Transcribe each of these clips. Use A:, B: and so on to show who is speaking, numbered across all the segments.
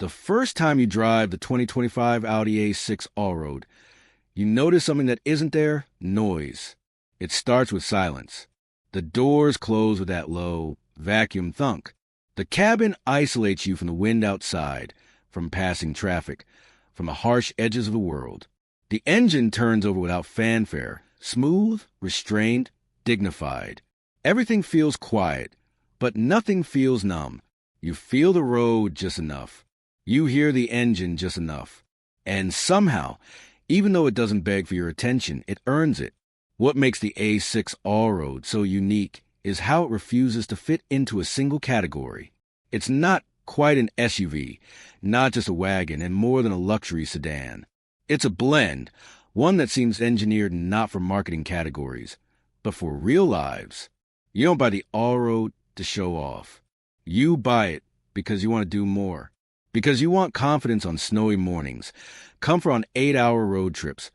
A: The first time you drive the 2025 Audi A6 Allroad, you notice something that isn't there: noise. It starts with silence. The doors close with that low, vacuum thunk. The cabin isolates you from the wind outside, from passing traffic, from the harsh edges of the world. The engine turns over without fanfare, smooth, restrained, dignified. Everything feels quiet, but nothing feels numb. You feel the road just enough. You hear the engine just enough. And somehow, even though it doesn't beg for your attention, it earns it. What makes the A6 Allroad so unique is how it refuses to fit into a single category. It's not quite an SUV, not just a wagon, and more than a luxury sedan. It's a blend, one that seems engineered not for marketing categories, but for real lives. You don't buy the Allroad to show off. You buy it because you want to do more. Because you want confidence on snowy mornings, comfort on 8-hour road trips,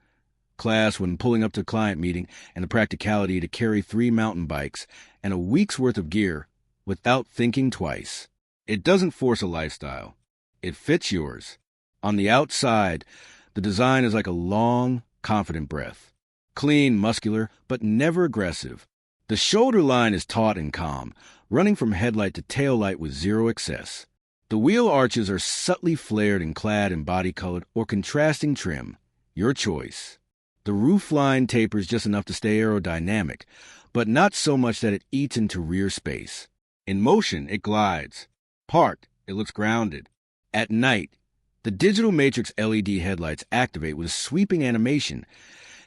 A: class when pulling up to a client meeting, and the practicality to carry 3 mountain bikes and a week's worth of gear without thinking twice. It doesn't force a lifestyle. It fits yours. On the outside, the design is like a long, confident breath. Clean, muscular, but never aggressive. The shoulder line is taut and calm, running from headlight to tail light with zero excess. The wheel arches are subtly flared and clad in body-colored or contrasting trim. Your choice. The roofline tapers just enough to stay aerodynamic, but not so much that it eats into rear space. In motion, it glides. Parked, it looks grounded. At night, the digital matrix LED headlights activate with a sweeping animation,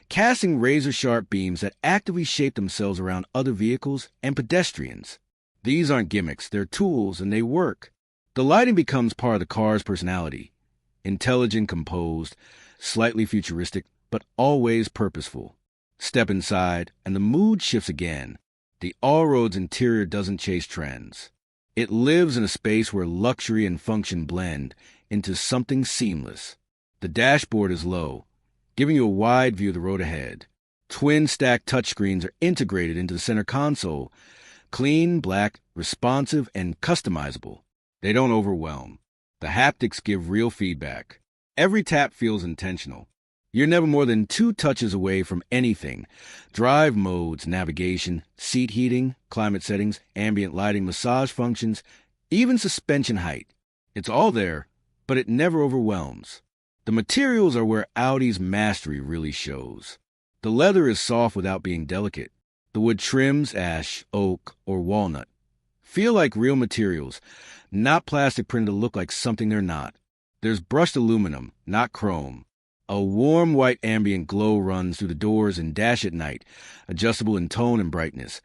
A: casting razor-sharp beams that actively shape themselves around other vehicles and pedestrians. These aren't gimmicks, they're tools, and they work. The lighting becomes part of the car's personality. Intelligent, composed, slightly futuristic, but always purposeful. Step inside, and the mood shifts again. The Allroad's interior doesn't chase trends. It lives in a space where luxury and function blend into something seamless. The dashboard is low, giving you a wide view of the road ahead. Twin stacked touchscreens are integrated into the center console, clean, black, responsive, and customizable. They don't overwhelm. The haptics give real feedback. Every tap feels intentional. You're never more than 2 touches away from anything. Drive modes, navigation, seat heating, climate settings, ambient lighting, massage functions, even suspension height. It's all there, but it never overwhelms. The materials are where Audi's mastery really shows. The leather is soft without being delicate. The wood trims, ash, oak, or walnut, feel like real materials, not plastic printed to look like something they're not. There's brushed aluminum, not chrome. A warm white ambient glow runs through the doors and dash at night, adjustable in tone and brightness,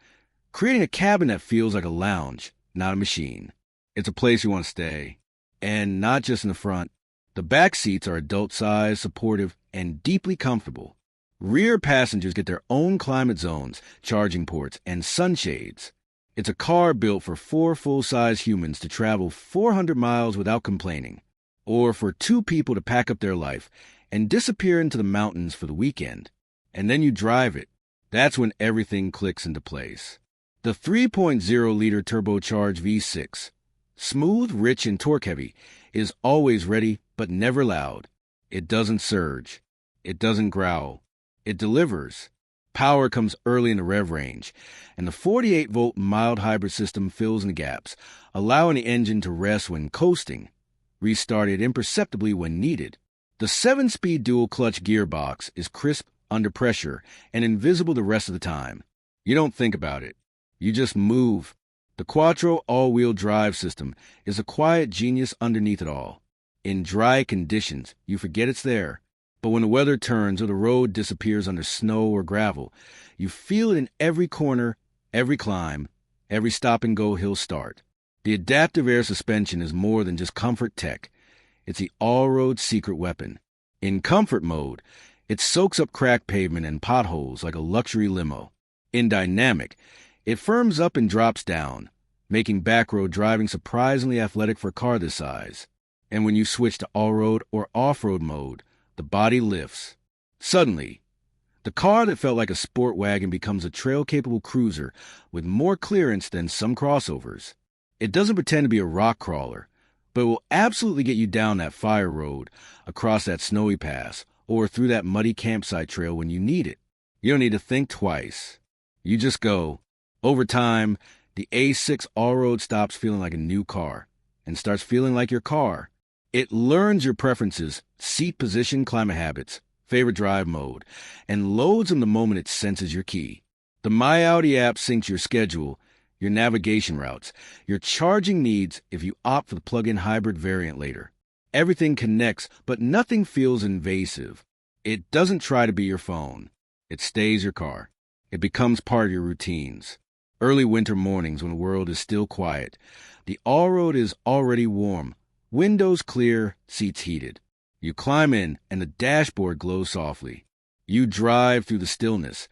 A: creating a cabin that feels like a lounge, not a machine. It's a place you want to stay. And not just in the front. The back seats are adult-sized, supportive, and deeply comfortable. Rear passengers get their own climate zones, charging ports, and sunshades. It's a car built for 4 full-size humans to travel 400 miles without complaining, or for 2 people to pack up their life and disappear into the mountains for the weekend. And then you drive it. That's when everything clicks into place. The 3.0-liter turbocharged V6, smooth, rich, and torque-heavy, is always ready but never loud. It doesn't surge. It doesn't growl. It delivers. Power comes early in the rev range, and the 48-volt mild hybrid system fills in the gaps, allowing the engine to rest when coasting, restart it imperceptibly when needed. The 7-speed dual-clutch gearbox is crisp under pressure and invisible the rest of the time. You don't think about it. You just move. The Quattro all-wheel drive system is a quiet genius underneath it all. In dry conditions, you forget it's there. But when the weather turns or the road disappears under snow or gravel, you feel it in every corner, every climb, every stop-and-go hill start. The adaptive air suspension is more than just comfort tech. It's the all-road secret weapon. In comfort mode, it soaks up cracked pavement and potholes like a luxury limo. In dynamic, it firms up and drops down, making backroad driving surprisingly athletic for a car this size. And when you switch to all-road or off-road mode, the body lifts. Suddenly, the car that felt like a sport wagon becomes a trail-capable cruiser with more clearance than some crossovers. It doesn't pretend to be a rock crawler but it will absolutely get you down that fire road, across that snowy pass, or through that muddy campsite trail when you need it. You don't need to think twice. You just go. Over time, the A6 All-Road stops feeling like a new car and starts feeling like your car. It learns your preferences, seat position, climate habits, favorite drive mode, and loads them the moment it senses your key. The My Audi app syncs your schedule, your navigation routes, your charging needs if you opt for the plug-in hybrid variant later. Everything connects, but nothing feels invasive. It doesn't try to be your phone. It stays your car. It becomes part of your routines. Early winter mornings when the world is still quiet, the all-road is already warm, windows clear, seats heated. You climb in, and the dashboard glows softly. You drive through the stillness,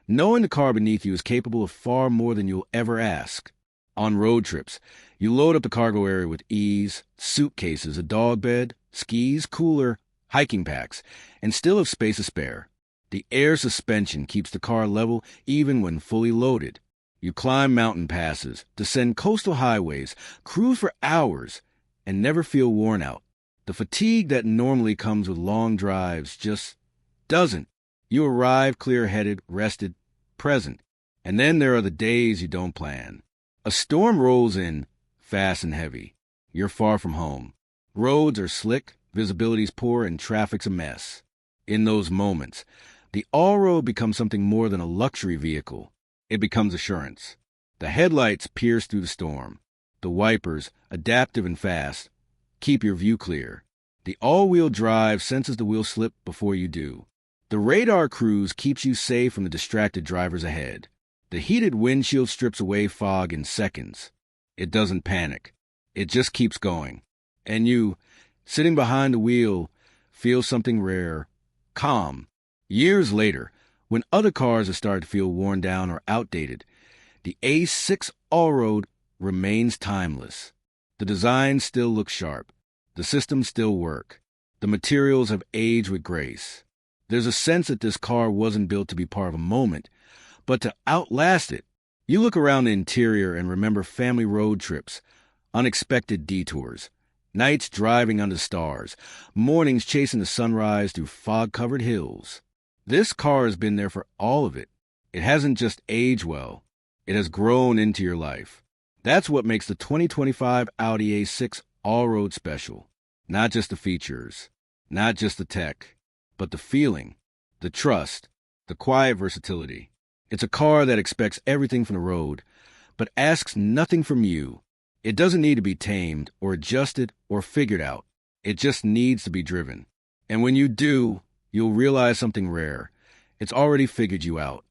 A: knowing the car beneath you is capable of far more than you'll ever ask. On road trips, you load up the cargo area with ease, suitcases, a dog bed, skis, cooler, hiking packs, and still have space to spare. The air suspension keeps the car level even when fully loaded. You climb mountain passes, descend coastal highways, cruise for hours, and never feel worn out. The fatigue that normally comes with long drives just doesn't. You arrive clear-headed, rested, present. And then there are the days you don't plan. A storm rolls in, fast and heavy. You're far from home. Roads are slick, visibility's poor, and traffic's a mess. In those moments, the all-road becomes something more than a luxury vehicle. It becomes assurance. The headlights pierce through the storm. The wipers, adaptive and fast, keep your view clear. The all-wheel drive senses the wheel slip before you do. The radar cruise keeps you safe from the distracted drivers ahead. The heated windshield strips away fog in seconds. It doesn't panic. It just keeps going. And you, sitting behind the wheel, feel something rare, calm. Years later, when other cars have started to feel worn down or outdated, the A6 All-Road remains timeless. The design still looks sharp. The systems still work. The materials have aged with grace. There's a sense that this car wasn't built to be part of a moment, but to outlast it. You look around the interior and remember family road trips, unexpected detours, nights driving under stars, mornings chasing the sunrise through fog-covered hills. This car has been there for all of it. It hasn't just aged well. It has grown into your life. That's what makes the 2025 Audi A6 All-Road special. Not just the features, not just the tech, but the feeling, the trust, the quiet versatility. It's a car that expects everything from the road, but asks nothing from you. It doesn't need to be tamed or adjusted or figured out. It just needs to be driven. And when you do, you'll realize something rare. It's already figured you out.